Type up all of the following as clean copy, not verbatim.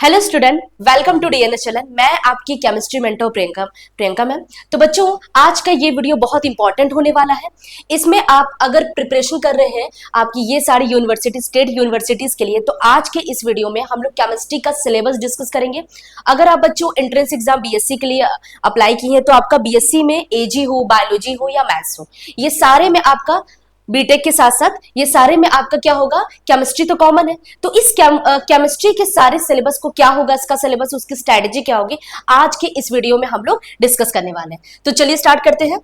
Hello student, welcome to DNHLN. मैं आपकी chemistry mentor Priyanka ma'am. तो बच्चों, आज का ये वीडियो बहुत इंपॉर्टेंट होने वाला है। इसमें आप अगर प्रिपरेशन कर रहे हैं आपकी ये सारी यूनिवर्सिटी स्टेट यूनिवर्सिटीज के लिए, तो आज के इस वीडियो में हम लोग केमिस्ट्री का सिलेबस डिस्कस करेंगे। अगर आप बच्चों एंट्रेंस एग्जाम बीएससी के लिए अप्लाई की हैं, तो आपका बीएससी में एजी हो, बायोलॉजी हो या मैथ्स हो, ये सारे में आपका बीटेक के साथ साथ ये सारे में आपका क्या होगा, केमिस्ट्री तो कॉमन है। तो इस केमिस्ट्री के सारे सिलेबस को क्या होगा, इसका सिलेबस, उसकी स्ट्रेटेजी क्या होगी, आज के इस वीडियो में हम लोग डिस्कस करने वाले हैं। तो चलिए स्टार्ट करते हैं।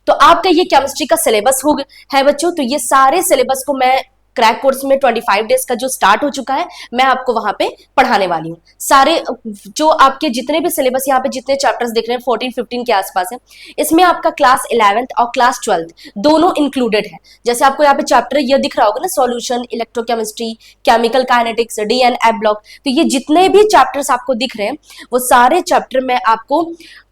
तो आपका ये केमिस्ट्री का सिलेबस है बच्चों। तो ये सारे सिलेबस को मैं क्रैक कोर्स में 25 डेज का जो स्टार्ट हो चुका है, मैं आपको वहां पे पढ़ाने वाली हूँ। सारे जो आपके जितने भी सिलेबस यहाँ पे जितने चैप्टर्स दिख रहे हैं 14-15 के आसपास है, इसमें आपका क्लास 11th और क्लास 12th दोनों इंक्लूडेड है। जैसे आपको यहाँ पे चैप्टर ये दिख रहा होगा ना, solution, electrochemistry, chemical kinetics, DN block, तो ये जितने भी चैप्टर्स आपको दिख रहे हैं वो सारे चैप्टर मैं आपको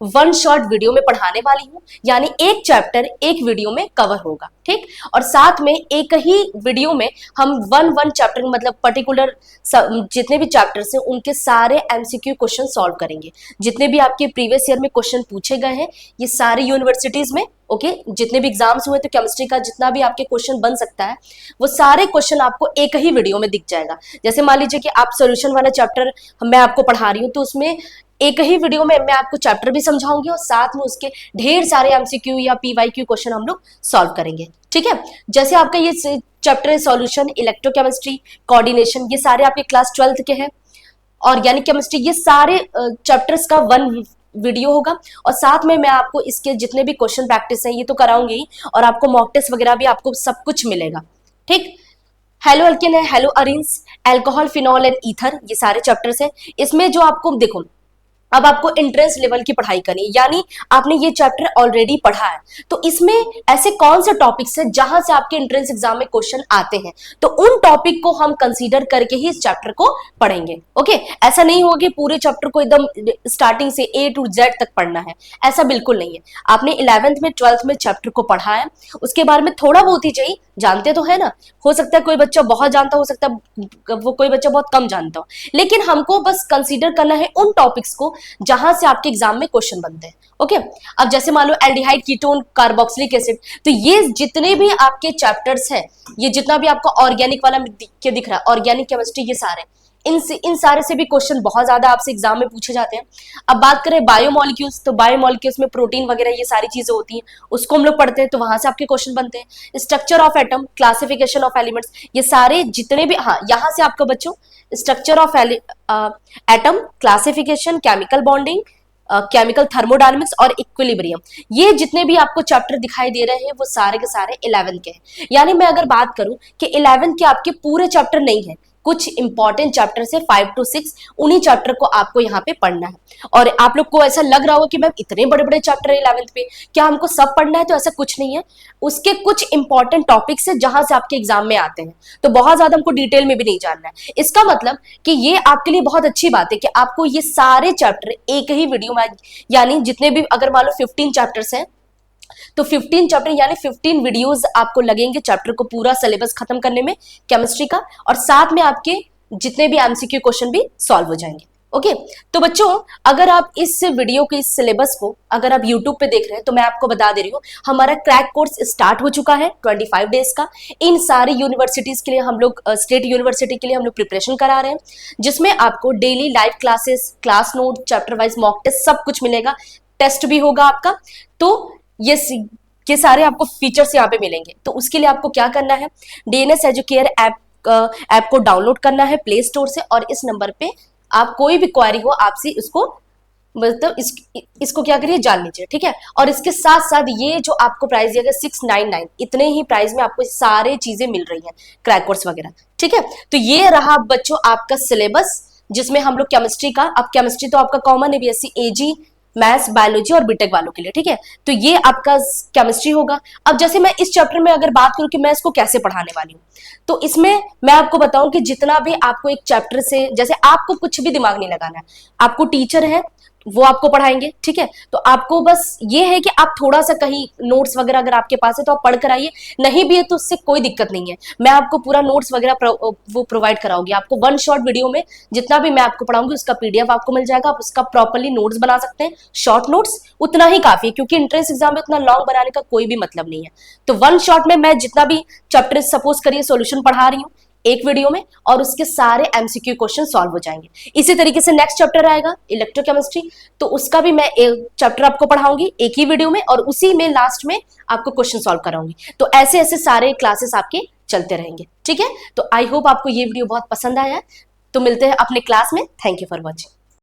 वन शॉट वीडियो में पढ़ाने वाली हूँ। यानी एक चैप्टर एक वीडियो में कवर होगा, ठीक। और साथ में एक ही वीडियो में हम वन चैप्टर मतलब पर्टिकुलर जितने भी चैप्टर्स हैं उनके सारे एमसीक्यू क्वेश्चन सॉल्व करेंगे। जितने भी आपके प्रीवियस ईयर में क्वेश्चन पूछे गए हैं ये सारी यूनिवर्सिटीज में, ओके, जितने भी एग्जाम्स हुए तो केमिस्ट्री का जितना भी आपके क्वेश्चन बन सकता है वो सारे क्वेश्चन आपको एक ही वीडियो में दिख जाएगा। जैसे मान लीजिए कि आप सॉल्यूशन वाला चैप्टर मैं आपको पढ़ा रही हूँ, तो उसमें एक ही वीडियो में मैं आपको चैप्टर भी समझाऊंगी और साथ में उसके ढेर सारे एमसीक्यू या पीवाईक्यू क्वेश्चन हम लोग सॉल्व करेंगे, ठीक है। जैसे आपका ये चैप्टर है सॉल्यूशन, इलेक्ट्रोकेमिस्ट्री, कोऑर्डिनेशन, ये सारे आपके क्लास 12th के हैं। ऑर्गेनिक केमिस्ट्री, ये सारे चैप्टर्स का वन वीडियो होगा। और साथ में मैं आपको इसके जितने भी क्वेश्चन प्रैक्टिस हैं ये तो कराऊंगी ही, और आपको मॉक टेस्ट वगैरह भी आपको सब कुछ मिलेगा, ठीक। हेलो अल्केन है, hello arenes, alcohol, phenol and ether, ये सारे चैप्टर्स हैं। इसमें जो आपको देखो, अब आपको इंट्रेंस लेवल की पढ़ाई करनी है, यानी आपने ये चैप्टर ऑलरेडी पढ़ा है, तो इसमें ऐसे कौन से टॉपिक्स हैं जहां से आपके इंट्रेंस एग्जाम में क्वेश्चन आते हैं, तो उन टॉपिक को हम कंसीडर करके ही इस चैप्टर को पढ़ेंगे, ओके। ऐसा नहीं होगा कि पूरे चैप्टर को एकदम स्टार्टिंग से A to Z तक पढ़ना है, ऐसा बिल्कुल नहीं है। आपने 11th में 12th में चैप्टर को पढ़ा है, उसके बारे में थोड़ा बहुत ही चाहिए, जानते तो है ना। हो सकता है कोई बच्चा बहुत जानता हो सकता है वो कोई बच्चा बहुत कम जानता हो, लेकिन हमको बस कंसीडर करना है उन टॉपिक्स को जहां से आपके एग्जाम में क्वेश्चन बनते हैं, ओके। अब जैसे मान लो एल्डिहाइड, कीटोन, कार्बोक्सिलिक एसिड, तो ये जितने भी आपके चैप्टर्स हैं, ये जितना भी आपको ऑर्गेनिक वाला दिख रहा है, ऑर्गेनिक केमिस्ट्री, ये सारे इन सारे से भी क्वेश्चन बहुत ज्यादा आपसे एग्जाम में पूछे जाते हैं। अब बात करें बायोमोलिक्यूल्स, तो बायोमोलिक्यूल्स में प्रोटीन वगैरह ये सारी चीजें होती हैं, उसको हम लोग पढ़ते हैं, तो वहां से आपके क्वेश्चन बनते हैं। Structure of atom, classification of elements, ये सारे जितने भी, हाँ, यहाँ से आपका बच्चों structure of atom, classification, chemical bonding, chemical thermodynamics और इक्विलिब्रियम, ये जितने भी आपको चैप्टर दिखाई दे रहे हैं वो सारे के सारे 11 के हैं। यानी मैं अगर बात करूं कि 11 के आपके पूरे चैप्टर नहीं है, कुछ इंपॉर्टेंट चैप्टर से 5 to 6 उन्हीं चैप्टर को आपको यहाँ पे पढ़ना है। और आप लोग को ऐसा लग रहा होगा कि मैम इतने बड़े बड़े चैप्टर है 11th पे, क्या हमको सब पढ़ना है, तो ऐसा कुछ नहीं है। उसके कुछ इंपॉर्टेंट टॉपिक्स है जहां से आपके एग्जाम में आते हैं, तो बहुत ज्यादा हमको डिटेल में भी नहीं जानना है। इसका मतलब कि ये आपके लिए बहुत अच्छी बात है कि आपको ये सारे चैप्टर एक ही वीडियो में, यानी जितने भी, अगर मान लो 15 चैप्टर्स हैं तो 15 चैप्टर यानी 15 वीडियोस आपको लगेंगे चैप्टर को पूरा सिलेबस खत्म करने में केमिस्ट्री का, और साथ में आपके जितने भी एमसीक्यू क्वेश्चन भी सॉल्व हो जाएंगे, ओके। तो बच्चों, अगर आप इस वीडियो के इस सिलेबस को अगर आप यूट्यूब पे देख रहे हैं, तो मैं आपको बता दे रही हूँ हमारा क्रैक कोर्स स्टार्ट हो चुका है 25 डेज का। इन सारी यूनिवर्सिटीज के लिए हम लोग, स्टेट यूनिवर्सिटी के लिए हम लोग प्रिपरेशन करा रहे हैं, जिसमें आपको daily live classes, class note, chapter wise mock test सब कुछ मिलेगा, टेस्ट भी होगा आपका। तो ये सारे आपको फीचर्स यहाँ पे मिलेंगे। तो उसके लिए आपको क्या करना है, डीएनएस एजुकेयर ऐप को डाउनलोड करना है प्ले स्टोर से, और इस नंबर पे आप कोई भी क्वेरी हो आपसे उसको मतलब इसको क्या करिए, जान लीजिए, ठीक है। और इसके साथ साथ ये जो आपको प्राइस दिया गया 699, इतने ही प्राइस में आपको सारे चीजें मिल रही हैं, क्रैक कोर्स वगैरह, ठीक है। तो ये रहा बच्चों आपका सिलेबस, जिसमें हम लोग केमिस्ट्री का, अब केमिस्ट्री तो आपका कॉमन है बीएससी, एजी, मैथ्स, बायोलॉजी और बीटेक वालों के लिए, ठीक है। तो ये आपका केमिस्ट्री होगा। अब जैसे मैं इस चैप्टर में अगर बात करूं कि मैं इसको कैसे पढ़ाने वाली हूँ, तो इसमें मैं आपको बताऊं कि जितना भी आपको एक चैप्टर से, जैसे आपको कुछ भी दिमाग नहीं लगाना है, आपको टीचर है वो आपको पढ़ाएंगे, ठीक है। तो आपको बस ये है कि आप थोड़ा सा कहीं नोट्स वगैरह अगर आपके पास है तो आप पढ़ कर आइए, नहीं भी है तो उससे कोई दिक्कत नहीं है। मैं आपको पूरा नोट्स वगैरह वो प्रोवाइड कराऊंगी आपको। वन शॉर्ट वीडियो में जितना भी मैं आपको पढ़ाऊंगी उसका पीडीएफ आपको मिल जाएगा, आप उसका प्रॉपरली नोट्स बना सकते हैं। शॉर्ट नोट्स उतना ही काफी है, क्योंकि एंट्रेंस एग्जाम में उतना लॉन्ग बनाने का कोई भी मतलब नहीं है। तो वन शॉट में मैं जितना भी चैप्टर सपोज करिए सॉल्यूशन पढ़ा रही हूँ एक वीडियो में, और उसके सारे एमसीक्यू क्वेश्चन सॉल्व हो जाएंगे। इसी तरीके से नेक्स्ट चैप्टर आएगा इलेक्ट्रोकेमिस्ट्री, तो उसका भी मैं एक चैप्टर आपको पढ़ाऊंगी एक ही वीडियो में, और उसी में लास्ट में आपको क्वेश्चन सॉल्व कराऊंगी। तो ऐसे ऐसे सारे क्लासेस आपके चलते रहेंगे, ठीक है। तो आई होप आपको ये वीडियो बहुत पसंद आया है। तो मिलते हैं अपने क्लास में। Thank you for watching.